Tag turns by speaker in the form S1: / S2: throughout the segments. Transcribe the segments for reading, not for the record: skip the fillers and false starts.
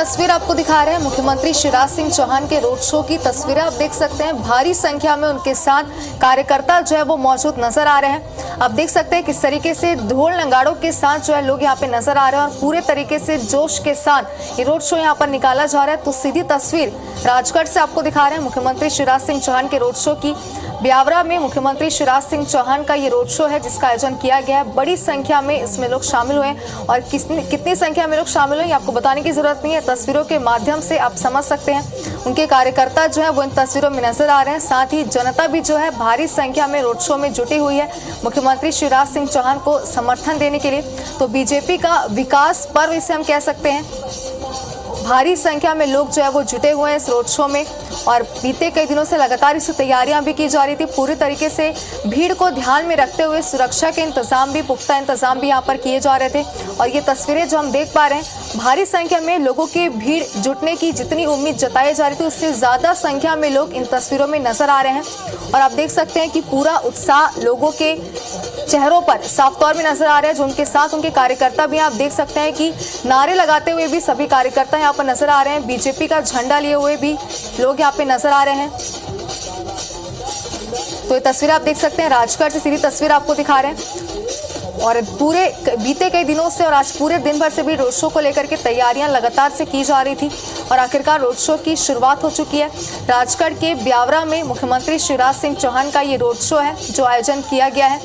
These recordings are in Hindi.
S1: तस्वीर आपको दिखा रहे हैं मुख्यमंत्री शिवराज सिंह चौहान के रोड शो की तस्वीरें आप देख सकते हैं। भारी संख्या में उनके साथ कार्यकर्ता जो है वो मौजूद नजर आ रहे हैं। आप देख सकते हैं किस तरीके से ढोल नगाड़ों के साथ जो है लोग यहाँ पे नजर आ रहे हैं और पूरे तरीके से जोश के साथ ये रोड शो यहाँ पर निकाला जा रहा है। तो सीधी तस्वीर राजगढ़ से आपको दिखा रहे हैं मुख्यमंत्री शिवराज सिंह चौहान के रोड शो की। ब्यावरा में मुख्यमंत्री शिवराज सिंह चौहान का ये रोड शो है जिसका आयोजन किया गया है। बड़ी संख्या में इसमें लोग शामिल हुए और कितनी संख्या में लोग शामिल हुए आपको बताने की जरूरत नहीं है, तस्वीरों के माध्यम से आप समझ सकते हैं। उनके कार्यकर्ता जो है वो इन तस्वीरों में नजर आ रहे हैं, साथ ही जनता भी जो है भारी संख्या में रोड शो में जुटी हुई है मुख्यमंत्री शिवराज सिंह चौहान को समर्थन देने के लिए। तो बीजेपी का विकास पर्व इसे हम कह सकते हैं। भारी संख्या में लोग जो है वो जुटे हुए हैं इस रोड शो में और बीते कई दिनों से लगातार इसकी तैयारियां भी की जा रही थी। पूरी तरीके से भीड़ को ध्यान में रखते हुए सुरक्षा के इंतजाम भी, पुख्ता इंतजाम भी यहाँ पर किए जा रहे थे। और ये तस्वीरें जो हम देख पा रहे हैं, भारी संख्या में लोगों की भीड़ जुटने की जितनी उम्मीद जताई जा रही थी उससे ज्यादा संख्या में लोग इन तस्वीरों में नजर आ रहे हैं। और आप देख सकते हैं कि पूरा उत्साह लोगों के चेहरों पर साफ तौर में नजर आ रहा है। जो उनके साथ उनके कार्यकर्ता भी आप देख सकते हैं कि नारे लगाते हुए भी सभी कार्यकर्ता यहाँ पर नजर आ रहे हैं। बीजेपी का झंडा लिए हुए भी लोग यहाँ पे नजर आ रहे हैं। तो ये तस्वीर आप देख सकते हैं, राजगढ़ से सीधी तस्वीर आपको दिखा रहे हैं। और पूरे बीते कई दिनों से और आज पूरे दिन भर से भी रोड शो को लेकर के तैयारियां लगातार से की जा रही थी और आखिरकार रोड शो की शुरुआत हो चुकी है। राजगढ़ के ब्यावरा में मुख्यमंत्री शिवराज सिंह चौहान का ये रोड शो है जो आयोजन किया गया है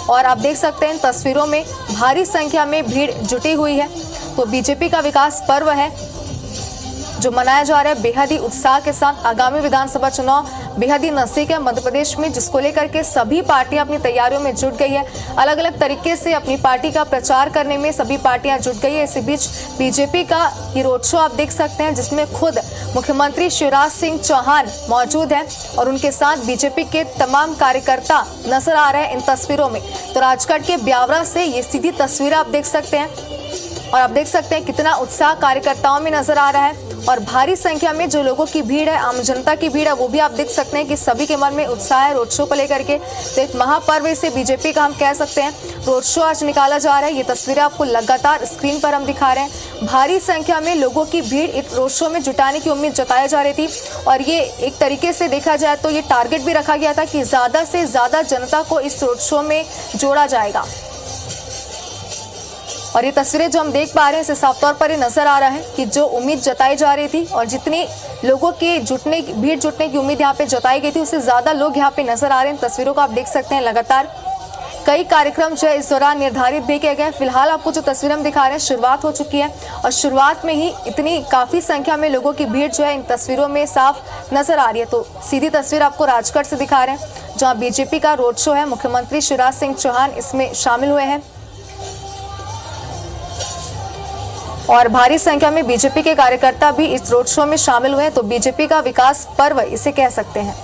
S1: और आप देख सकते हैं तस्वीरों में भारी संख्या में भीड़ जुटी हुई है। तो बीजेपी का विकास पर्व है जो मनाया जा रहा है बेहद ही उत्साह के साथ। आगामी विधानसभा चुनाव बेहद ही नजदीक है मध्य प्रदेश में, जिसको लेकर के सभी पार्टियां अपनी तैयारियों में जुट गई है। अलग अलग तरीके से अपनी पार्टी का प्रचार करने में सभी पार्टियां जुट गई है। इसी बीच बीजेपी का ये रोड शो आप देख सकते हैं जिसमें खुद मुख्यमंत्री शिवराज सिंह चौहान मौजूद है और उनके साथ बीजेपी के तमाम कार्यकर्ता नजर आ रहे हैं इन तस्वीरों में। तो राजगढ़ के ब्यावरा से ये सीधी तस्वीर आप देख सकते हैं और आप देख सकते हैं कितना उत्साह कार्यकर्ताओं में नजर आ रहा है और भारी संख्या में जो लोगों की भीड़ है, आम जनता की भीड़ है, वो भी आप देख सकते हैं कि सभी के मन में उत्साह है रोड शो को लेकर के। तो एक महापर्व इसे बीजेपी का हम कह सकते हैं। रोड शो आज निकाला जा रहा है, ये तस्वीरें आपको लगातार स्क्रीन पर हम दिखा रहे हैं। भारी संख्या में लोगों की भीड़ इस रोड शो में जुटाने की उम्मीद जताई जा रही थी और ये एक तरीके से देखा जाए तो ये टारगेट भी रखा गया था कि ज्यादा से ज्यादा जनता को इस रोड शो में जोड़ा जाएगा। और ये तस्वीरें जो हम देख पा रहे हैं इससे साफ तौर पर ये नजर आ रहा है कि जो उम्मीद जताई जा रही थी और जितनी लोगों की भीड़ जुटने की उम्मीद यहाँ पे जताई गई थी उससे ज्यादा लोग यहाँ पे नजर आ रहे हैं। तस्वीरों को आप देख सकते हैं, लगातार कई कार्यक्रम जो है इस दौरान निर्धारित भी किए गए। फिलहाल आपको जो तस्वीर हम दिखा रहे हैं शुरुआत हो चुकी है और शुरुआत में ही इतनी काफी संख्या में लोगों की भीड़ जो है इन तस्वीरों में साफ नजर आ रही है। तो सीधी तस्वीर आपको राजगढ़ से दिखा रहे हैं जहाँ बीजेपी का रोड शो है। मुख्यमंत्री शिवराज सिंह चौहान इसमें शामिल हुए हैं और भारी संख्या में बीजेपी के कार्यकर्ता भी इस रोड शो में शामिल हुए हैं। तो बीजेपी का विकास पर्व इसे कह सकते हैं।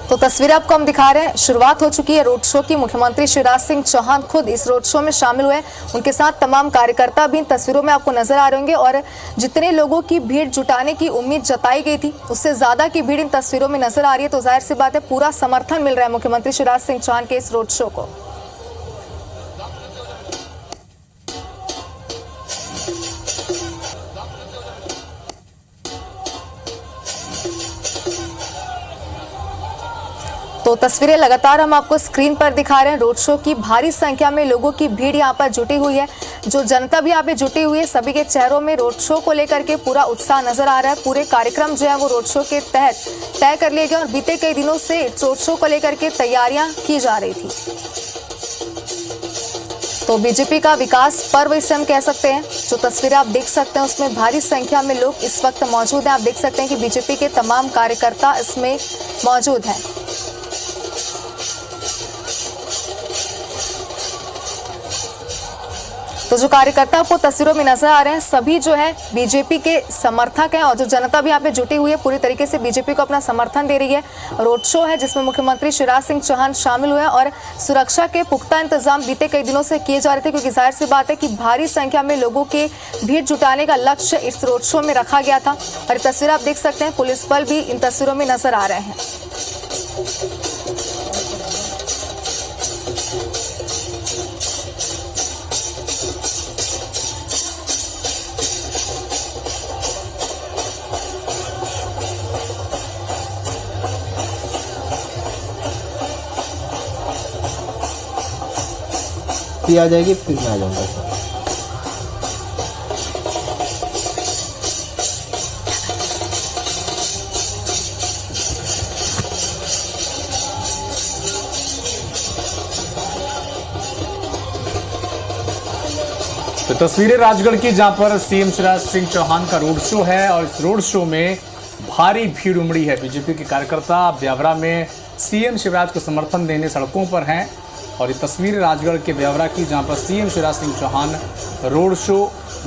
S1: तो तस्वीर आपको हम दिखा रहे हैं, शुरुआत हो चुकी है रोड शो की। मुख्यमंत्री शिवराज सिंह चौहान खुद इस रोड शो में शामिल हुए, उनके साथ तमाम कार्यकर्ता भी इन तस्वीरों में आपको नजर आ रहे होंगे और जितने लोगों की भीड़ जुटाने की उम्मीद जताई गई थी उससे ज्यादा की भीड़ इन तस्वीरों में नजर आ रही है। तो जाहिर सी बात है पूरा समर्थन मिल रहा है मुख्यमंत्री शिवराज सिंह चौहान के इस रोड शो को। तो तस्वीरें लगातार हम आपको स्क्रीन पर दिखा रहे हैं रोड शो की। भारी संख्या में लोगों की भीड़ यहाँ पर जुटी हुई है, जो जनता भी यहाँ पे जुटी हुई है। सभी के चेहरों में रोड शो को लेकर के पूरा उत्साह नजर आ रहा है। पूरे कार्यक्रम जो है वो रोड शो के तहत तय कर लिए गए और बीते कई दिनों से रोड शो को लेकर के तैयारियां की जा रही थी। तो बीजेपी का विकास पर्व इसे हम कह सकते हैं। जो तस्वीरें आप देख सकते हैं उसमें भारी संख्या में लोग इस वक्त मौजूद हैं। आप देख सकते हैं कि बीजेपी के तमाम कार्यकर्ता इसमें मौजूद हैं। तो जो कार्यकर्ता आपको तस्वीरों में नजर आ रहे हैं सभी जो है बीजेपी के समर्थक हैं और जो जनता भी यहाँ पे जुटी हुई है पूरी तरीके से बीजेपी को अपना समर्थन दे रही है। रोड शो है जिसमें मुख्यमंत्री शिवराज सिंह चौहान शामिल हुए और सुरक्षा के पुख्ता इंतजाम बीते कई दिनों से किए जा रहे थे, क्योंकि जाहिर सी बात है कि भारी संख्या में लोगों के भीड़ जुटाने का लक्ष्य इस रोड शो में रखा गया था। और ये तस्वीर आप देख सकते हैं, पुलिस बल भी इन तस्वीरों में नजर आ रहे हैं।
S2: आ जाएगी फिर मैं आ जाऊंगा सर।
S3: तो तस्वीरें राजगढ़ की जहां पर सीएम शिवराज सिंह चौहान का रोड शो है और इस रोड शो में भारी भीड़ उमड़ी है। बीजेपी के कार्यकर्ता ब्यावरा में सीएम शिवराज को समर्थन देने सड़कों पर हैं और ये तस्वीर राजगढ़ के ब्यावरा की जहां पर CM Shivraj Singh Chouhan road show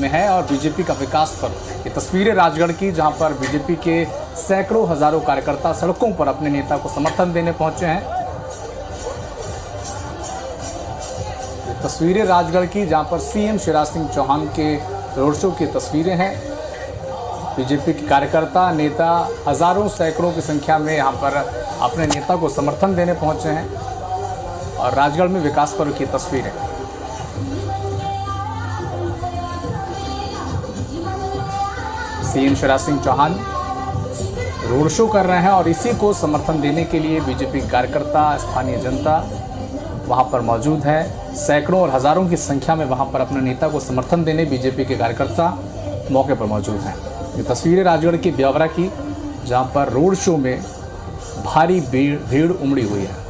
S3: में है और बीजेपी का विकास पर ये तस्वीरें राजगढ़ की जहां पर बीजेपी के सैकड़ों हजारों कार्यकर्ता सड़कों पर अपने नेता को समर्थन देने पहुंचे हैं। ये तस्वीरें राजगढ़ की जहां पर सीएम शिवराज सिंह चौहान के रोड शो की तस्वीरें हैं। बीजेपी के कार्यकर्ता नेता हजारों सैकड़ों की संख्या में यहां पर अपने नेता को समर्थन देने पहुंचे हैं और राजगढ़ में विकास पर्व की तस्वीरें। CM Shivraj Singh Chouhan road show कर रहे हैं और इसी को समर्थन देने के लिए बीजेपी कार्यकर्ता स्थानीय जनता वहां पर मौजूद है। सैकड़ों और हजारों की संख्या में वहां पर अपने नेता को समर्थन देने बीजेपी के कार्यकर्ता मौके पर मौजूद हैं। ये तस्वीरें राजगढ़ की ब्यावरा की जहां पर रोड शो में भारी भीड़ उमड़ी हुई है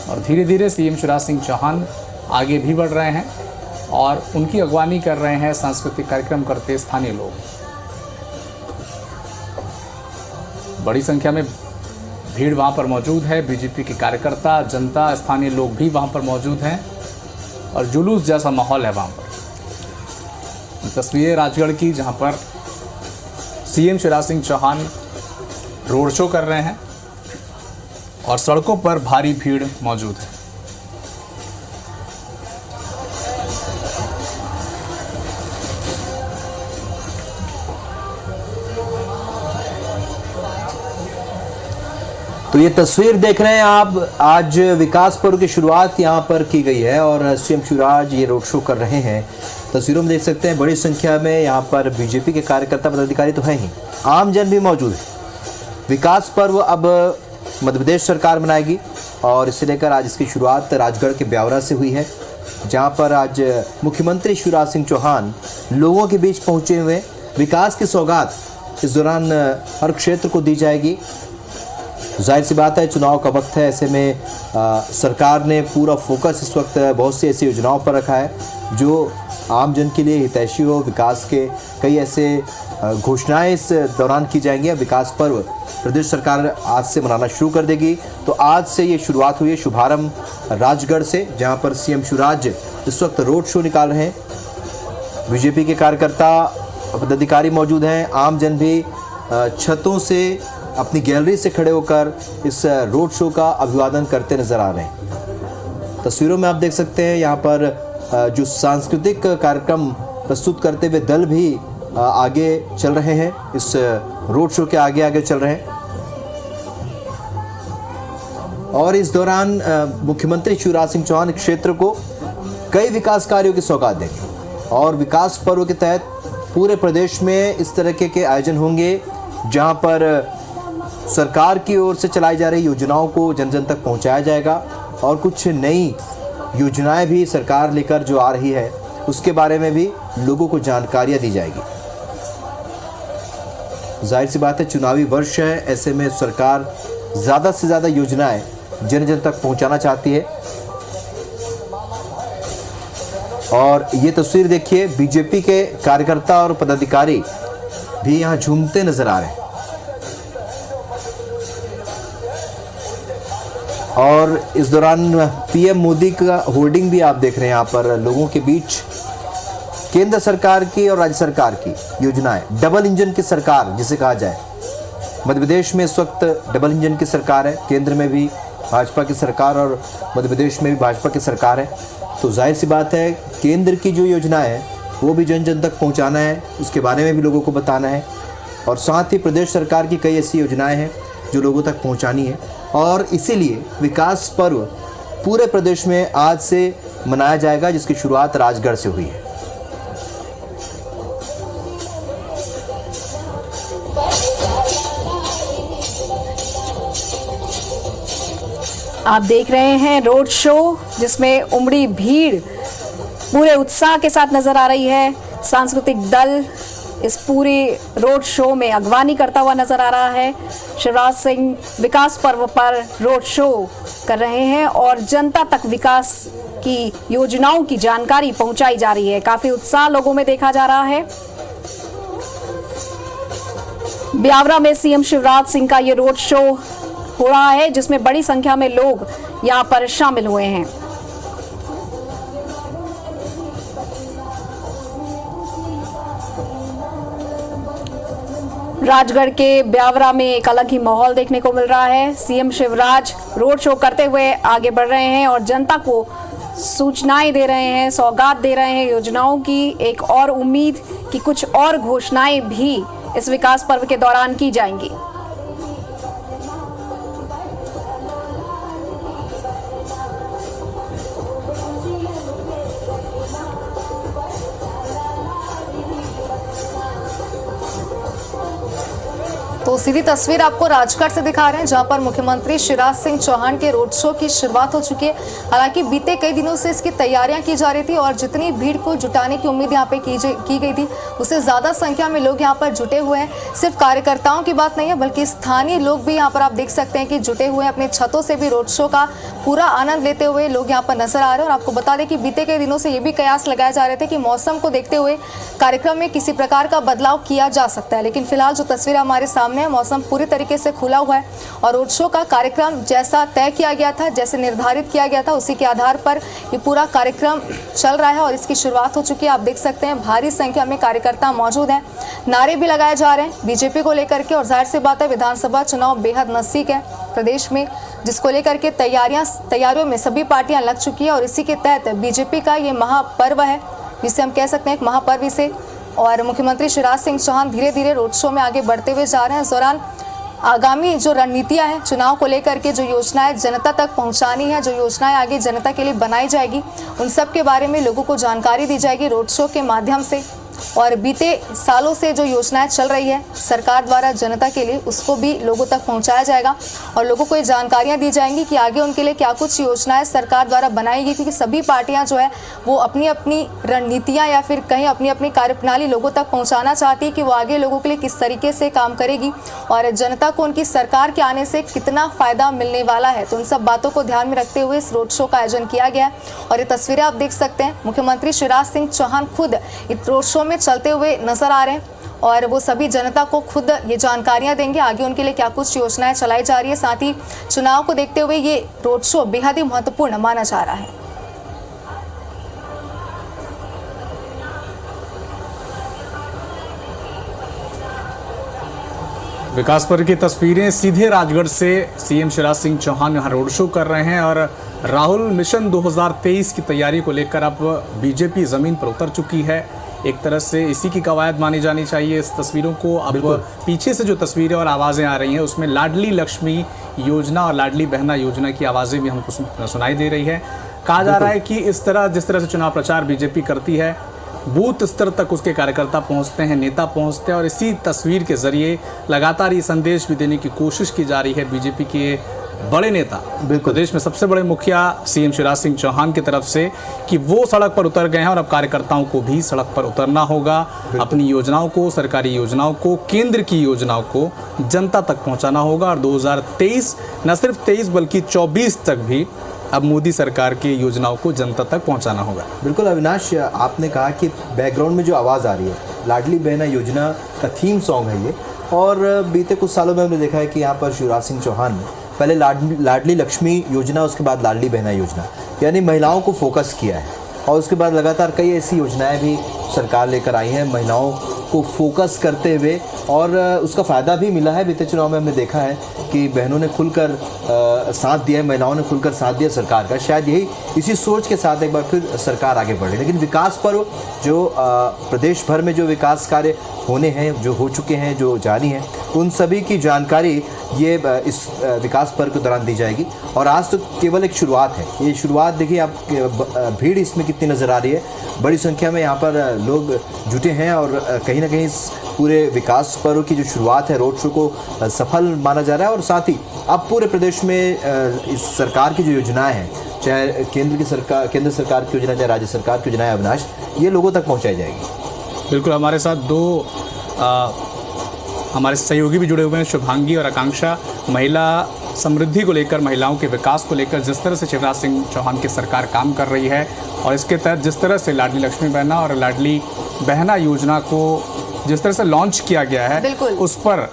S3: और धीरे धीरे सीएम शिवराज सिंह चौहान आगे भी बढ़ रहे हैं और उनकी अगवानी कर रहे हैं सांस्कृतिक कार्यक्रम करते स्थानीय लोग। बड़ी संख्या में भीड़ वहां पर मौजूद है। बीजेपी के कार्यकर्ता जनता स्थानीय लोग भी वहां पर मौजूद हैं और जुलूस जैसा माहौल है वहां पर। तस्वीरें राजगढ़ की जहां पर CM Shivraj Singh Chouhan road show कर रहे हैं और सड़कों पर भारी भीड़ मौजूद है।
S2: तो ये तस्वीर देख रहे हैं आप, आज विकास पर्व की शुरुआत यहाँ पर की गई है और सीएम शिवराज ये रोड शो कर रहे हैं। तस्वीरों में देख सकते हैं बड़ी संख्या में यहाँ पर बीजेपी के कार्यकर्ता पदाधिकारी तो हैं ही, आम जन भी मौजूद है। विकास पर्व अब मध्य प्रदेश सरकार मनाएगी और इसे लेकर आज इसकी शुरुआत राजगढ़ के ब्यावरा से हुई है, जहाँ पर आज मुख्यमंत्री शिवराज सिंह चौहान लोगों के बीच पहुँचे हुए। विकास की सौगात इस दौरान हर क्षेत्र को दी जाएगी। जाहिर सी बात है चुनाव का वक्त है, ऐसे में सरकार ने पूरा फोकस इस वक्त बहुत सी ऐसी योजनाओं पर रखा है जो आम जन के लिए हितैषी हो। विकास के कई ऐसे घोषणाएं इस दौरान की जाएंगी। विकास पर्व प्रदेश सरकार आज से मनाना शुरू कर देगी। तो आज से ये शुरुआत हुई है, शुभारंभ राजगढ़ से, जहां पर सीएम शिवराज इस वक्त रोड शो निकाल रहे हैं। बीजेपी के कार्यकर्ता पदाधिकारी मौजूद हैं, आम जन भी छतों से अपनी गैलरी से खड़े होकर इस रोड शो का अभिवादन करते नजर आ रहे हैं। तस्वीरों में आप देख सकते हैं यहाँ पर जो सांस्कृतिक कार्यक्रम प्रस्तुत करते हुए दल भी आगे चल रहे हैं, इस रोड शो के आगे आगे चल रहे हैं। और इस दौरान मुख्यमंत्री शिवराज सिंह चौहान क्षेत्र को कई विकास कार्यों की सौगात देंगे और विकास पर्व के तहत पूरे प्रदेश में इस तरह के आयोजन होंगे, जहां पर सरकार की ओर से चलाई जा रही योजनाओं को जन जन तक पहुंचाया जाएगा और कुछ नई योजनाएं भी सरकार लेकर जो आ रही है उसके बारे में भी लोगों को जानकारियां दी जाएगी। जाहिर सी बात है चुनावी वर्ष है, ऐसे में सरकार ज़्यादा से ज़्यादा योजनाएं जन जन तक पहुंचाना चाहती है। और ये तस्वीर देखिए, बीजेपी के कार्यकर्ता और पदाधिकारी भी यहाँ झूमते नजर आ रहे हैं। और इस दौरान पीएम मोदी का होर्डिंग भी आप देख रहे हैं यहाँ पर लोगों के बीच। केंद्र सरकार की और राज्य सरकार की योजनाएं, डबल इंजन की सरकार जिसे कहा जाए। मध्य प्रदेश में इस वक्त डबल इंजन की सरकार है, केंद्र में भी भाजपा की सरकार और मध्य प्रदेश में भी भाजपा की सरकार है। तो जाहिर सी बात है केंद्र की जो योजनाएं हैं वो भी जन जन तक पहुंचाना है, उसके बारे में भी लोगों को बताना है। और साथ ही प्रदेश सरकार की कई ऐसी योजनाएं हैं जो लोगों तक पहुंचानी है। और इसीलिए विकास पर्व पूरे प्रदेश में आज से मनाया जाएगा, जिसकी शुरुआत राजगढ़ से हुई है।
S4: आप देख रहे हैं रोड शो जिसमें उमड़ी भीड़ पूरे उत्साह के साथ नजर आ रही है। सांस्कृतिक दल इस पूरे रोड शो में अगवानी करता हुआ नजर आ रहा है। शिवराज सिंह विकास पर्व पर रोड शो कर रहे हैं और जनता तक विकास की योजनाओं की जानकारी पहुंचाई जा रही है। काफी उत्साह लोगों में देखा जा रहा है। ब्यावरा में सीएम शिवराज सिंह का ये रोड शो हो रहा है जिसमें बड़ी संख्या में लोग यहां पर शामिल हुए हैं। राजगढ़ के ब्यावरा में एक अलग ही माहौल देखने को मिल रहा है। सीएम शिवराज रोड शो करते हुए आगे बढ़ रहे हैं और जनता को सूचनाएं दे रहे हैं, सौगात दे रहे हैं योजनाओं की। एक और उम्मीद कि कुछ और घोषणाएं भी इस विकास पर्व के दौरान की जाएंगी।
S1: तो सीधी तस्वीर आपको राजगढ़ से दिखा रहे हैं जहां पर मुख्यमंत्री शिवराज सिंह चौहान के रोड शो की शुरुआत हो चुकी है। हालांकि बीते कई दिनों से इसकी तैयारियां की जा रही थी और जितनी भीड़ को जुटाने की उम्मीद यहां पे की गई थी उससे ज़्यादा संख्या में लोग यहां पर जुटे हुए हैं। सिर्फ कार्यकर्ताओं की बात नहीं है बल्कि स्थानीय लोग भी यहाँ पर आप देख सकते हैं कि जुटे हुए हैं। अपने छतों से भी रोड शो का पूरा आनंद लेते हुए लोग यहाँ पर नजर आ रहे हैं। और आपको बता दें कि बीते कई दिनों से ये भी कयास लगाए जा रहे थे कि मौसम को देखते हुए कार्यक्रम में किसी प्रकार का बदलाव किया जा सकता है, लेकिन फिलहाल जो तस्वीर हमारे सामने है मौसम पूरी तरीके से खुला हुआ है और रोड शो का कार्यक्रम जैसा तय किया गया था, जैसे निर्धारित किया गया था उसी के आधार पर ये पूरा कार्यक्रम चल रहा है और इसकी शुरुआत हो चुकी है। आप देख सकते हैं भारी संख्या में कार्यकर्ता मौजूद हैं, नारे भी लगाए जा रहे हैं बीजेपी को लेकर के। और जाहिर सी बात है विधानसभा चुनाव बेहद नजदीक है प्रदेश में, जिसको लेकर के तैयारियों में सभी पार्टियां लग चुकी है और इसी के तहत बीजेपी का ये महापर्व है जिसे हम कह सकते हैं एक महापर्व इसे। और मुख्यमंत्री शिवराज सिंह चौहान धीरे धीरे रोड शो में आगे बढ़ते हुए जा रहे हैं। इस दौरान आगामी जो रणनीतियां हैं चुनाव को लेकर के, जो योजनाएं जनता तक पहुंचानी है, जो योजनाएं आगे जनता के लिए बनाई जाएगी, उन सब के बारे में लोगों को जानकारी दी जाएगी रोड शो के माध्यम से। और बीते सालों से जो योजनाएं चल रही है सरकार द्वारा जनता के लिए, उसको भी लोगों तक पहुंचाया जाएगा और लोगों को ये जानकारियां दी जाएंगी कि आगे उनके लिए क्या कुछ योजनाएं सरकार द्वारा बनाएगी। क्योंकि सभी पार्टियां जो है वो अपनी अपनी रणनीतियां या फिर कहीं अपनी अपनी कार्यप्रणाली लोगों तक पहुंचाना चाहती है कि वो आगे लोगों के लिए किस तरीके से काम करेगी और जनता को उनकी सरकार के आने से कितना फ़ायदा मिलने वाला है। तो उन सब बातों को ध्यान में रखते हुए इस रोड शो का आयोजन किया गया है। और ये तस्वीरें आप देख सकते हैं, मुख्यमंत्री शिवराज सिंह चौहान खुद इस रोड शो में चलते हुए नजर आ रहे हैं और वो सभी जनता को खुद ये जानकारियां देंगे आगे उनके लिए क्या कुछ योजनाएं चलाई जा रही है। साथ ही चुनाव को देखते हुए ये रोड शो बेहद ही महत्वपूर्ण माना जा रहा है।
S3: विकास पर्व की तस्वीरें सीधे राजगढ़ से सीएम शिवराज सिंह चौहान यहाँ रोड शो कर रहे हैं और राहुल मिशन 2023 की तैयारी को लेकर अब बीजेपी जमीन पर उतर चुकी है। एक तरह से इसी की कवायद मानी जानी चाहिए इस तस्वीरों को। अब पीछे से जो तस्वीरें और आवाज़ें आ रही हैं उसमें लाडली लक्ष्मी योजना और लाडली बहना योजना की आवाज़ें भी हमको सुनाई दे रही है। कहा जा रहा है कि जिस तरह से चुनाव प्रचार बीजेपी करती है बूथ स्तर तक उसके कार्यकर्ता पहुंचते हैं, नेता पहुंचते हैं और इसी तस्वीर के जरिए लगातार ये संदेश भी देने की कोशिश की जा रही है बीजेपी के बड़े नेता, प्रदेश में सबसे बड़े मुखिया सीएम शिवराज सिंह चौहान की तरफ से कि वो सड़क पर उतर गए हैं और अब कार्यकर्ताओं को भी सड़क पर उतरना होगा। अपनी योजनाओं को, सरकारी योजनाओं को, केंद्र की योजनाओं को जनता तक पहुंचाना होगा और 2023 न सिर्फ 23 बल्कि 24 तक भी अब मोदी सरकार की योजनाओं को जनता तक पहुंचाना होगा।
S2: बिल्कुल अविनाश, आपने कहा कि बैकग्राउंड में जो आवाज़ आ रही है लाडली बहना योजना का थीम सॉन्ग है ये। और बीते कुछ सालों में हमने देखा है कि यहाँ पर शिवराज सिंह चौहान पहले लाडली लक्ष्मी योजना, उसके बाद लाडली बहना योजना, यानी महिलाओं को फोकस किया है। और उसके बाद लगातार कई ऐसी योजनाएं भी सरकार लेकर आई हैं महिलाओं को फोकस करते हुए, और उसका फ़ायदा भी मिला है। बीते चुनाव में हमने देखा है कि बहनों ने खुलकर साथ दिया है, महिलाओं ने खुलकर साथ दिया सरकार का। शायद यही इसी सोच के साथ एक बार फिर सरकार आगे बढ़े। लेकिन विकास पर्व जो प्रदेश भर में जो विकास कार्य होने हैं, जो हो चुके हैं, जो जारी हैं, उन सभी की जानकारी ये इस विकास पर्व के दौरान दी जाएगी। और आज तो केवल एक शुरुआत है। ये शुरुआत देखिए आप, भीड़ इसमें कितनी नज़र आ रही है। बड़ी संख्या में यहाँ पर लोग जुटे हैं और कहीं ना कहीं इस पूरे विकास पर्व की जो शुरुआत है, रोड शो को सफल माना जा रहा है। और साथ ही अब पूरे प्रदेश में इस सरकार की जो योजनाएं हैं, चाहे केंद्र सरकार की योजना, चाहे राज्य सरकार की योजनाएं, अविनाश, ये लोगों तक पहुँचाई जाएगी।
S3: बिल्कुल, हमारे साथ दो हमारे सहयोगी भी जुड़े हुए हैं, शुभांगी और आकांक्षा। महिला समृद्धि को लेकर, महिलाओं के विकास को लेकर जिस तरह से शिवराज सिंह चौहान की सरकार काम कर रही है, और इसके तहत जिस तरह से लाडली लक्ष्मी बहना और लाडली बहना योजना को जिस तरह से लॉन्च किया गया है, उस पर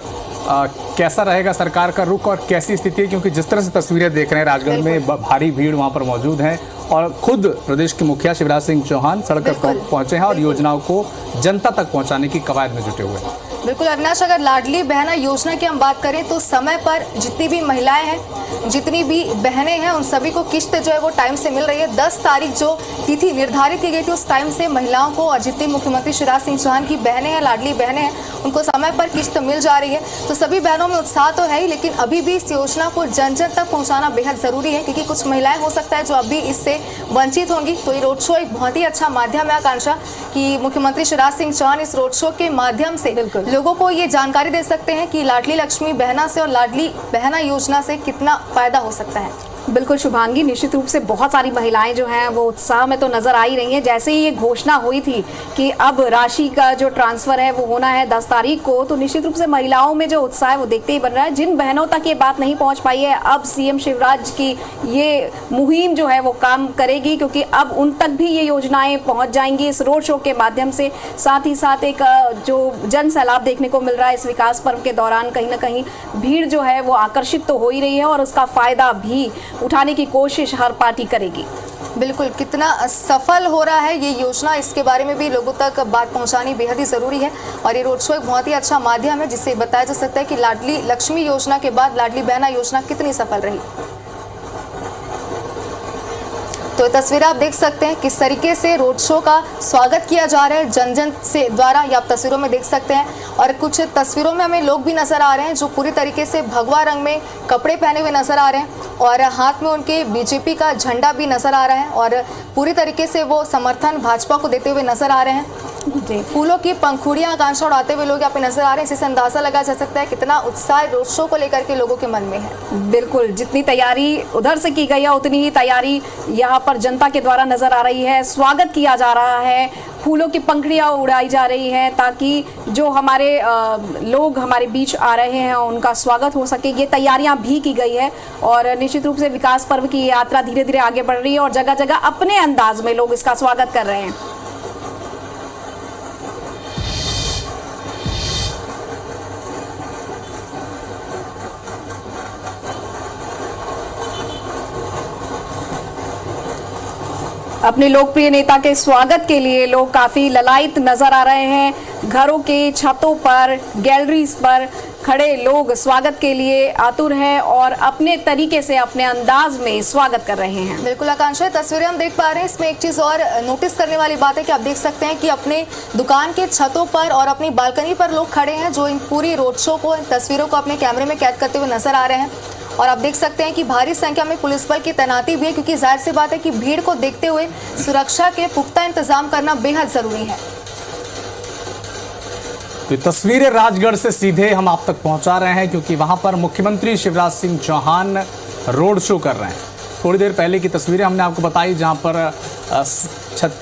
S3: कैसा रहेगा सरकार का रुख और कैसी स्थिति है? क्योंकि जिस तरह से तस्वीरें देख रहे हैं, राजगढ़ में भारी भीड़ वहाँ पर मौजूद है और खुद प्रदेश के मुखिया शिवराज सिंह चौहान सड़क पर पहुंचे हैं और योजनाओं को जनता तक पहुंचाने की कवायद में जुटे हुए हैं।
S1: बिल्कुल अविनाश, अगर लाडली बहना योजना की हम बात करें तो समय पर जितनी भी महिलाएं हैं, जितनी भी बहनें हैं, उन सभी को किस्त जो है वो टाइम से मिल रही है। 10 तारीख जो तिथि निर्धारित की गई थी, उस टाइम से महिलाओं को, और जितनी मुख्यमंत्री शिवराज सिंह चौहान की बहनें हैं, लाडली बहनें हैं, उनको समय पर किस्त मिल जा रही है। तो सभी बहनों में उत्साह तो है ही, लेकिन अभी भी इस योजना को जन जन तक पहुँचाना बेहद ज़रूरी है, क्योंकि कुछ महिलाएं हो सकता है जो अभी इससे वंचित होंगी। तो ये रोड शो एक बहुत ही अच्छा माध्यम है आकांक्षा, कि मुख्यमंत्री शिवराज सिंह चौहान इस रोड शो के माध्यम से लोगों को ये जानकारी दे सकते हैं कि लाडली लक्ष्मी बहना से और लाडली बहना योजना से कितना फायदा हो सकता है।
S4: बिल्कुल शुभांगी, निश्चित रूप से बहुत सारी महिलाएं जो हैं वो उत्साह में तो नजर आ ही रही हैं। जैसे ही ये घोषणा हुई थी कि अब राशि का जो ट्रांसफर है वो होना है 10 तारीख को, तो निश्चित रूप से महिलाओं में जो उत्साह है वो देखते ही बन रहा है। जिन बहनों तक ये बात नहीं पहुंच पाई है, अब सीएम शिवराज की ये मुहिम जो है वो काम करेगी, क्योंकि अब उन तक भी ये योजनाएं पहुंच जाएंगी इस रोड शो के माध्यम से। साथ ही साथ एक जो जन सैलाब देखने को मिल रहा है इस विकास पर्व के दौरान, कहीं ना कहीं भीड़ जो है वो आकर्षित तो हो ही रही है और उसका फायदा भी उठाने की कोशिश हर पार्टी करेगी।
S1: बिल्कुल, कितना सफल हो रहा है ये योजना, इसके बारे में भी लोगों तक बात पहुंचानी बेहद ही ज़रूरी है। और ये रोड शो एक बहुत ही अच्छा माध्यम है जिससे बताया जा सकता है कि लाडली लक्ष्मी योजना के बाद लाडली बहना योजना कितनी सफल रही। तो तस्वीर आप देख सकते हैं किस तरीके से रोड शो का स्वागत किया जा रहा है जन जन से द्वारा, ये आप तस्वीरों में देख सकते हैं। और कुछ तस्वीरों में हमें लोग भी नजर आ रहे हैं जो पूरी तरीके से भगवा रंग में कपड़े पहने हुए नजर आ रहे हैं और हाथ में उनके बीजेपी का झंडा भी नजर आ रहा है और पूरी तरीके से वो समर्थन भाजपा को देते हुए नजर आ रहे हैं। फूलों की पंखुड़ियां आकांक्षा उड़ाते हुए लोग यहाँ पे नजर आ रहे हैं। इससे अंदाजा लगा जा सकता है कितना उत्साह रोड शो को लेकर के लोगों के मन में है।
S4: बिल्कुल, जितनी तैयारी उधर से की गई है उतनी ही तैयारी यहाँ पर जनता के द्वारा नजर आ रही है। स्वागत किया जा रहा है, फूलों की पंखुड़ियां उड़ाई जा रही हैं ताकि जो हमारे लोग हमारे बीच आ रहे हैं उनका स्वागत हो सके। ये तैयारियां भी की गई है और निश्चित रूप से विकास पर्व की यात्रा धीरे धीरे आगे बढ़ रही है और जगह जगह अपने अंदाज में लोग इसका स्वागत कर रहे हैं। अपने लोकप्रिय नेता के स्वागत के लिए लोग काफी ललायित नजर आ रहे हैं। घरों के छतों पर, गैलरीज पर खड़े लोग स्वागत के लिए आतुर हैं और अपने तरीके से, अपने अंदाज में स्वागत कर रहे हैं।
S1: बिल्कुल आकांक्षा, तस्वीरें हम देख पा रहे हैं। इसमें एक चीज़ और नोटिस करने वाली बात है कि आप देख सकते हैं कि अपने दुकान के छतों पर और अपनी बालकनी पर लोग खड़े हैं जो इन पूरी रोड शो को, इन तस्वीरों को अपने कैमरे में कैद करते हुए नजर आ रहे हैं। और आप देख सकते हैं कि भारी संख्या में पुलिस बल की तैनाती भी है, क्योंकि जाहिर सी बात है कि भीड़ को देखते हुए सुरक्षा के पुख्ता इंतजाम करना बेहद जरूरी है।
S3: तो तस्वीरें राजगढ़ से सीधे हम आप तक पहुंचा रहे हैं क्योंकि वहां पर मुख्यमंत्री शिवराज सिंह चौहान रोड शो कर रहे हैं। थोड़ी देर पहले की तस्वीरें हमने आपको बताई जहां पर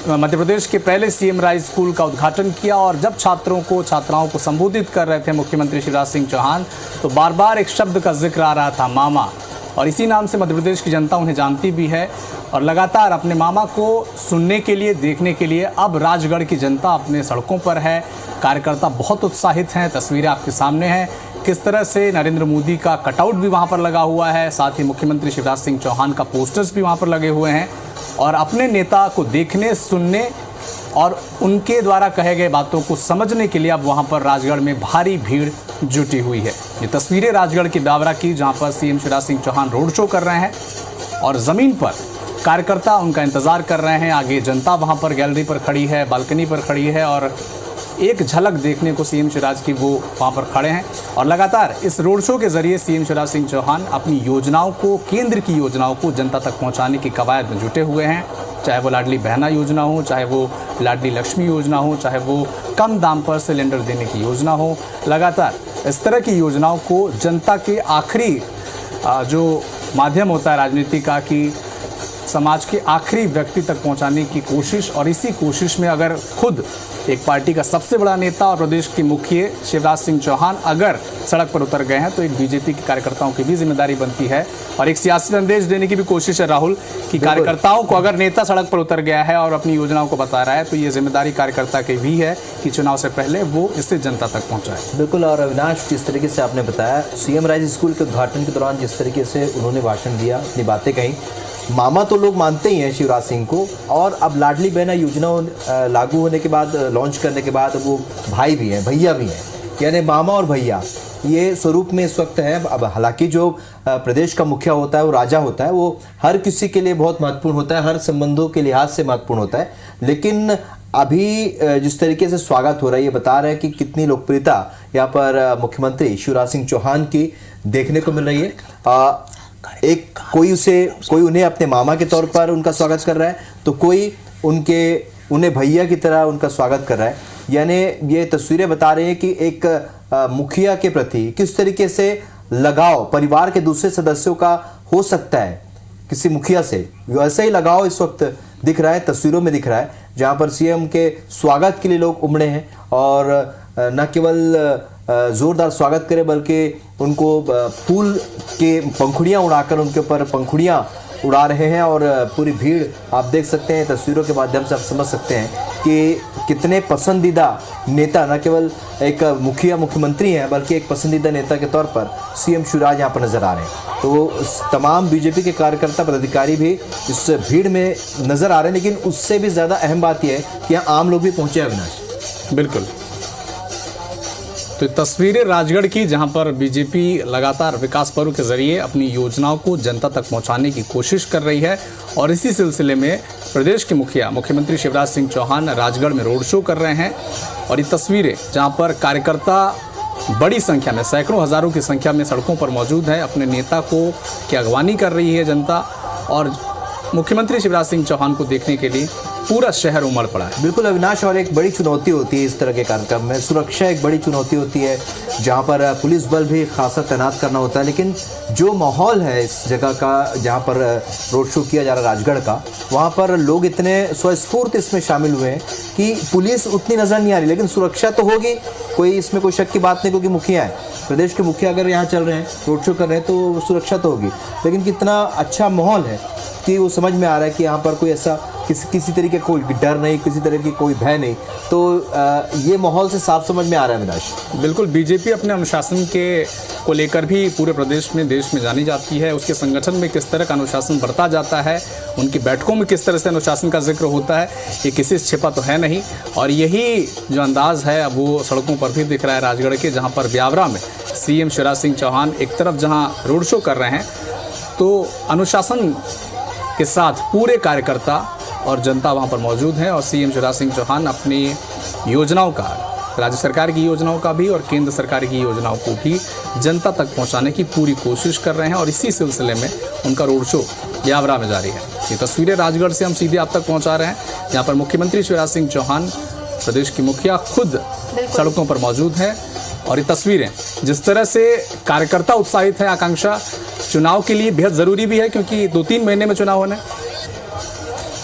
S3: मध्य प्रदेश के पहले सीएम राइज स्कूल का उद्घाटन किया और जब छात्राओं को संबोधित कर रहे थे मुख्यमंत्री शिवराज सिंह चौहान तो बार बार एक शब्द का जिक्र आ रहा था, मामा। और इसी नाम से मध्य प्रदेश की जनता उन्हें जानती भी है और लगातार अपने मामा को सुनने के लिए, देखने के लिए अब राजगढ़ की जनता अपने सड़कों पर है। कार्यकर्ता बहुत उत्साहित हैं, तस्वीरें आपके सामने हैं। किस तरह से नरेंद्र मोदी का कटआउट भी वहां पर लगा हुआ है, साथ ही मुख्यमंत्री शिवराज सिंह चौहान का पोस्टर्स भी वहां पर लगे हुए हैं और अपने नेता को देखने, सुनने और उनके द्वारा कहे गए बातों को समझने के लिए अब वहां पर राजगढ़ में भारी भीड़ जुटी हुई है। ये तस्वीरें राजगढ़ के ब्यावरा की, जहां पर CM Shivraj Singh Chouhan road show कर रहे हैं और जमीन पर कार्यकर्ता उनका इंतजार कर रहे हैं। आगे जनता वहां पर गैलरी पर खड़ी है, बालकनी पर खड़ी है और एक झलक देखने को सीएम शिवराज की वो वहां पर खड़े हैं और लगातार इस रोड शो के जरिए सीएम शिवराज सिंह चौहान अपनी योजनाओं को, केंद्र की योजनाओं को जनता तक पहुंचाने की कवायद में जुटे हुए हैं। चाहे वो लाडली बहना योजना हो, चाहे वो लाडली लक्ष्मी योजना हो, चाहे वो कम दाम पर सिलेंडर देने की योजना हो, लगातार इस तरह की योजनाओं को जनता के आखिरी जो माध्यम होता है राजनीति का, कि समाज के आखिरी व्यक्ति तक पहुंचाने की कोशिश, और इसी कोशिश में अगर खुद एक पार्टी का सबसे बड़ा नेता और प्रदेश के मुखिया शिवराज सिंह चौहान अगर सड़क पर उतर गए हैं तो एक बीजेपी के कार्यकर्ताओं की भी जिम्मेदारी बनती है और एक सियासी संदेश देने की भी कोशिश है राहुल, कि कार्यकर्ताओं को अगर नेता सड़क पर उतर गया है और अपनी योजनाओं को बता रहा है तो ये जिम्मेदारी कार्यकर्ता की भी है कि चुनाव से पहले वो इसे जनता तक पहुंचाए।
S2: बिल्कुल। और अविनाश, जिस तरीके से आपने बताया, सीएम राइज स्कूल के उद्घाटन के दौरान जिस तरीके से उन्होंने भाषण दिया, अपनी बातें कही, मामा तो लोग मानते ही हैं शिवराज सिंह को, और अब लाडली बहना योजना लागू होने के बाद, लॉन्च करने के बाद वो भाई भी हैं, भैया भी हैं, यानी मामा और भैया ये स्वरूप में इस वक्त है। अब हालांकि जो प्रदेश का मुखिया होता है वो राजा होता है, वो हर किसी के लिए बहुत महत्वपूर्ण होता है, हर संबंधों के लिहाज से महत्वपूर्ण होता है, लेकिन अभी जिस तरीके से स्वागत हो रहा है, ये बता रहे हैं कि कितनी लोकप्रियता यहाँ पर मुख्यमंत्री शिवराज सिंह चौहान की देखने को मिल रही है। एक कोई उन्हें अपने मामा के तौर पर उनका स्वागत कर रहा है, तो कोई उन्हें भैया की तरह उनका स्वागत कर रहा है। यानी ये तस्वीरें बता रही हैं कि एक मुखिया के प्रति किस तरीके से लगाव परिवार के दूसरे सदस्यों का हो सकता है किसी मुखिया से, वैसे ही लगाव इस वक्त दिख रहा है, तस्वीरों में दिख रहा है, जहां पर सीएम के स्वागत के लिए लोग उमड़े हैं और न केवल जोरदार स्वागत करें बल्कि उनको फूल के पंखुड़ियाँ उड़ाकर उनके ऊपर पंखुड़ियाँ उड़ा रहे हैं। और पूरी भीड़ आप देख सकते हैं, तस्वीरों के माध्यम से आप समझ सकते हैं कि कितने पसंदीदा नेता, न केवल एक मुख्यमंत्री हैं बल्कि एक पसंदीदा नेता के तौर पर सीएम शिवराज यहाँ पर नजर आ रहे हैं। तो तमाम बीजेपी के कार्यकर्ता पदाधिकारी भी इस भीड़ में नजर आ रहे हैं, लेकिन उससे भी ज़्यादा अहम बात यह है कि यहाँ आम लोग भी पहुँचे हैं। अविनाश,
S3: बिल्कुल। तो तस्वीरें राजगढ़ की, जहां पर बीजेपी लगातार विकास पर्व के जरिए अपनी योजनाओं को जनता तक पहुंचाने की कोशिश कर रही है और इसी सिलसिले में प्रदेश के मुखिया मुख्यमंत्री शिवराज सिंह चौहान राजगढ़ में रोड शो कर रहे हैं। और ये तस्वीरें जहां पर कार्यकर्ता बड़ी संख्या में, सैकड़ों हजारों की संख्या में सड़कों पर मौजूद है, अपने नेता को की अगवानी कर रही है जनता, और मुख्यमंत्री शिवराज सिंह चौहान को देखने के लिए पूरा शहर उमड़ पड़ा है।
S2: बिल्कुल अविनाश, और एक बड़ी चुनौती होती है इस तरह के कार्यक्रम में, सुरक्षा एक बड़ी चुनौती होती है, जहां पर पुलिस बल भी खासा तैनात करना होता है। लेकिन जो माहौल है इस जगह का, जहां पर रोड शो किया जा रहा है राजगढ़ का, वहां पर लोग इतने स्वस्फूर्त इसमें शामिल हुए हैं कि पुलिस उतनी नजर नहीं आ रही, लेकिन सुरक्षा तो होगी, कोई इसमें कोई शक की बात नहीं, क्योंकि मुखिया है, प्रदेश के मुखिया अगर यहाँ चल रहे हैं, रोड शो कर रहे हैं, तो सुरक्षा तो होगी। लेकिन कितना अच्छा माहौल है कि वो समझ में आ रहा है कि यहाँ पर कोई ऐसा किसी तरीके का कोई डर नहीं, किसी तरह की कोई भय नहीं। तो ये माहौल से साफ समझ में आ रहा है विनाश।
S3: बिल्कुल, बीजेपी अपने अनुशासन को लेकर भी पूरे प्रदेश में, देश में जानी जाती है। उसके संगठन में किस तरह का अनुशासन बरता जाता है, उनकी बैठकों में किस तरह से अनुशासन का जिक्र होता है, ये किसी से छिपा तो है नहीं। और यही जो अंदाज है वो सड़कों पर भी दिख रहा है राजगढ़ के, जहाँ पर ब्यावरा में सीएम शिवराज सिंह चौहान एक तरफ जहाँ रोड शो कर रहे हैं, तो अनुशासन के साथ पूरे कार्यकर्ता और जनता वहां पर मौजूद है और सीएम शिवराज सिंह चौहान अपनी योजनाओं का, राज्य सरकार की योजनाओं का भी और केंद्र सरकार की योजनाओं को भी जनता तक पहुंचाने की पूरी कोशिश कर रहे हैं। और इसी सिलसिले में उनका रोड शो ब्यावरा में जारी है। ये तस्वीरें राजगढ़ से हम सीधे आप तक पहुंचा रहे हैं, जहाँ पर मुख्यमंत्री शिवराज सिंह चौहान, प्रदेश की मुखिया, खुद सड़कों पर मौजूद हैं। और ये तस्वीरें जिस तरह से कार्यकर्ता उत्साहित है, आकांक्षा चुनाव के लिए बेहद ज़रूरी भी है, क्योंकि 2-3 महीने में चुनाव होने।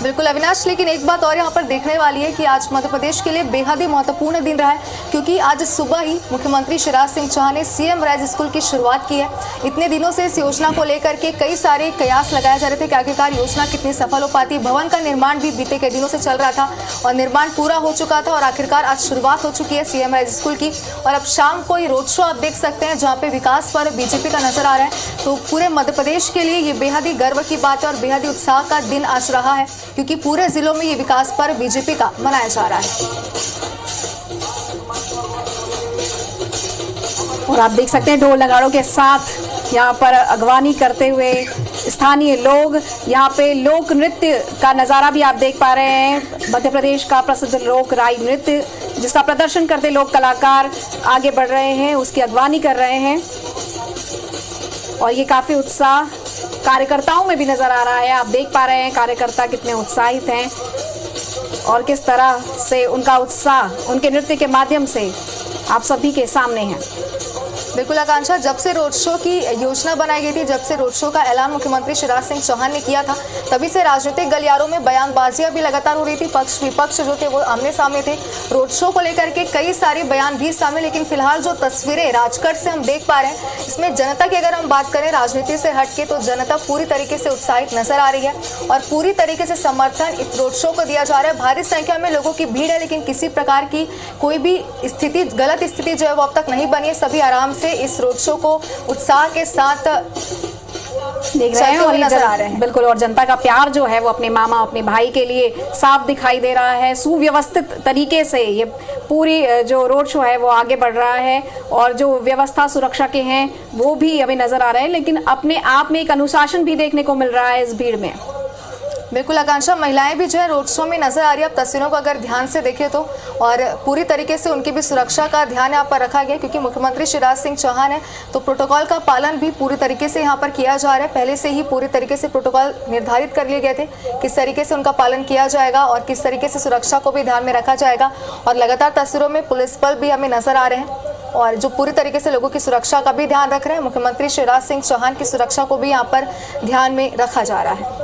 S1: बिल्कुल अविनाश, लेकिन एक बात और यहाँ पर देखने वाली है कि आज मध्य प्रदेश के लिए बेहद ही महत्वपूर्ण दिन रहा है, क्योंकि आज सुबह ही मुख्यमंत्री शिवराज सिंह चौहान ने सीएम राइज स्कूल की शुरुआत की है। इतने दिनों से इस योजना को लेकर के कई सारे कयास लगाए जा रहे थे कि आखिरकार योजना कितनी सफल हो पाती। भवन का निर्माण भी बीते कई दिनों से चल रहा था और निर्माण पूरा हो चुका था और आखिरकार आज शुरुआत हो चुकी है सीएम राइज स्कूल की। और अब शाम को ये रोड शो आप देख सकते हैं जहाँ पे विकास पर बीजेपी का नजर आ रहा है। तो पूरे मध्य प्रदेश के लिए ये बेहद ही गर्व की बात है और बेहद ही उत्साह का दिन आज रहा है, क्योंकि पूरे जिलों में ये विकास पर्व बीजेपी का मनाया जा रहा है।
S4: और आप देख सकते हैं ढोल नगाड़ों के साथ यहाँ पर अगवानी करते हुए स्थानीय लोग, यहाँ पे लोक नृत्य का नज़ारा भी आप देख पा रहे हैं। मध्य प्रदेश का प्रसिद्ध लोक राई नृत्य जिसका प्रदर्शन करते लोक कलाकार आगे बढ़ रहे हैं, उसकी अगवानी कर रहे हैं और ये काफ़ी उत्साह कार्यकर्ताओं में भी नज़र आ रहा है। आप देख पा रहे हैं कार्यकर्ता कितने उत्साहित हैं और किस तरह से उनका उत्साह उनके नृत्य के माध्यम से आप सभी के सामने है।
S1: बिल्कुल आकांक्षा, जब से रोड शो की योजना बनाई गई थी, जब से रोड शो का ऐलान मुख्यमंत्री शिवराज सिंह चौहान ने किया था, तभी से राजनीतिक गलियारों में बयानबाजियां भी लगातार हो रही थी। पक्ष विपक्ष जो थे वो आमने सामने थे। रोड शो को लेकर के कई सारे बयान भी सामने, लेकिन फिलहाल जो तस्वीरें राजगढ़ से हम देख पा रहे हैं, इसमें जनता की अगर हम बात करें राजनीति से हटके, तो जनता पूरी तरीके से उत्साहित नजर आ रही है और पूरी तरीके से समर्थन इस रोड शो को दिया जा रहा है। भारी संख्या में लोगों की भीड़ है, लेकिन किसी प्रकार की कोई भी स्थिति, गलत स्थिति जो है वो अब तक नहीं बनी है। सभी आराम से इस रोड शो को उत्साह के साथ
S4: देख रहे हैं और नजर आ रहे हैं। बिल्कुल, और जनता का प्यार जो है वो अपने मामा अपने भाई के लिए साफ दिखाई दे रहा है। सुव्यवस्थित तरीके से ये पूरी जो रोड शो है वो आगे बढ़ रहा है और जो व्यवस्था सुरक्षा के हैं वो भी अभी नजर आ रहे हैं, लेकिन अपने आप में एक अनुशासन भी देखने को मिल रहा है इस भीड़ में।
S1: बिल्कुल आकांक्षा, महिलाएं भी जो है रोड शो में नजर आ रही है। अब तस्वीरों को अगर ध्यान से देखें तो, और पूरी तरीके से उनकी भी सुरक्षा का ध्यान यहाँ पर रखा गया, क्योंकि मुख्यमंत्री शिवराज सिंह चौहान है तो प्रोटोकॉल का पालन भी पूरी तरीके से यहाँ पर किया जा रहा है। पहले से ही पूरी तरीके से प्रोटोकॉल निर्धारित कर लिए गए थे, किस तरीके से उनका पालन किया जाएगा और किस तरीके से सुरक्षा को भी ध्यान में रखा जाएगा। और लगातार तस्वीरों में पुलिस बल भी हमें नजर आ रहे हैं और जो पूरी तरीके से लोगों की सुरक्षा का भी ध्यान रख रहे हैं। मुख्यमंत्री शिवराज सिंह चौहान की सुरक्षा को भी यहाँ पर ध्यान में रखा जा रहा है।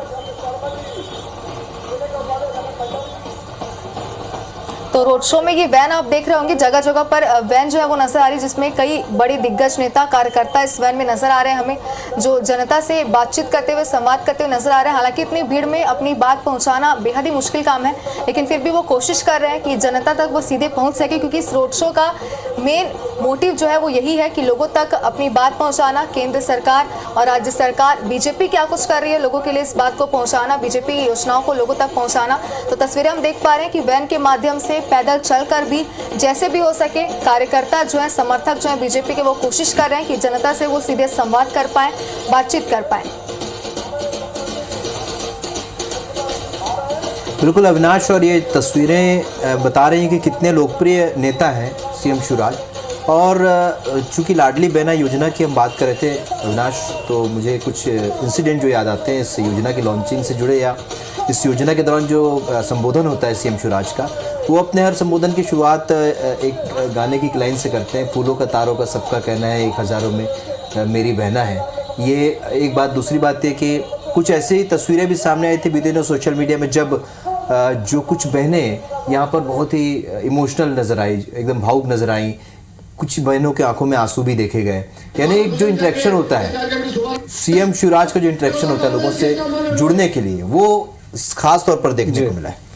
S1: तो रोड शो में ये वैन आप देख रहे होंगे, जगह जगह पर वैन जो है वो नजर आ रही है, जिसमें कई बड़े दिग्गज नेता कार्यकर्ता इस वैन में नजर आ रहे हैं हमें, जो जनता से बातचीत करते हुए संवाद करते हुए नजर आ रहे हैं। हालांकि इतनी भीड़ में अपनी बात पहुंचाना बेहद ही मुश्किल काम है, लेकिन फिर भी वो कोशिश कर रहे हैं कि जनता तक वो सीधे पहुंच सके, क्योंकि इस रोड शो का मेन मोटिव जो है वो यही है कि लोगों तक अपनी बात पहुंचाना। केंद्र सरकार और राज्य सरकार बीजेपी क्या कुछ कर रही है लोगों के लिए, इस बात को पहुंचाना, बीजेपी की योजनाओं को लोगों तक पहुंचाना। तो तस्वीरें हम देख पा रहे हैं कि वैन के माध्यम से पैदल चलकर भी जैसे भी हो सके कार्यकर्ता जो है, समर्थक जो है बीजेपी के, वो कोशिश कर रहे हैं कि जनता से वो सीधे संवाद कर पाए, बातचीत कर पाए।
S2: बिल्कुल अविनाश, और ये तस्वीरें बता रही हैं कि कितने लोकप्रिय नेता हैं सीएम शिवराज। और चूंकि लाडली बहना योजना की हम बात कर रहे थे अविनाश, तो मुझे कुछ इंसिडेंट जो याद आते हैं इस योजना की लॉन्चिंग से जुड़े, या इस योजना के दौरान जो संबोधन होता है सीएम शिवराज का, वो अपने हर संबोधन की शुरुआत एक गाने की लाइन से करते हैं, फूलों का तारों का सबका कहना है, एक हज़ारों में मेरी बहना है। ये एक बात। दूसरी बात ये कि कुछ ऐसी ही तस्वीरें भी सामने आई थी बीते दिनों सोशल मीडिया में, जब जो कुछ बहनें यहाँ पर बहुत ही इमोशनल नज़र आई, एकदम भावुक नज़र आई। कुछ बहनों के आंखों में आंसू भी देखे गए। यानी एक जो इंटरेक्शन होता है सीएम शिवराज का, जो इंटरेक्शन होता है लोगों से जुड़ने के लिए, वो खास तौर पर देखने को मिला है।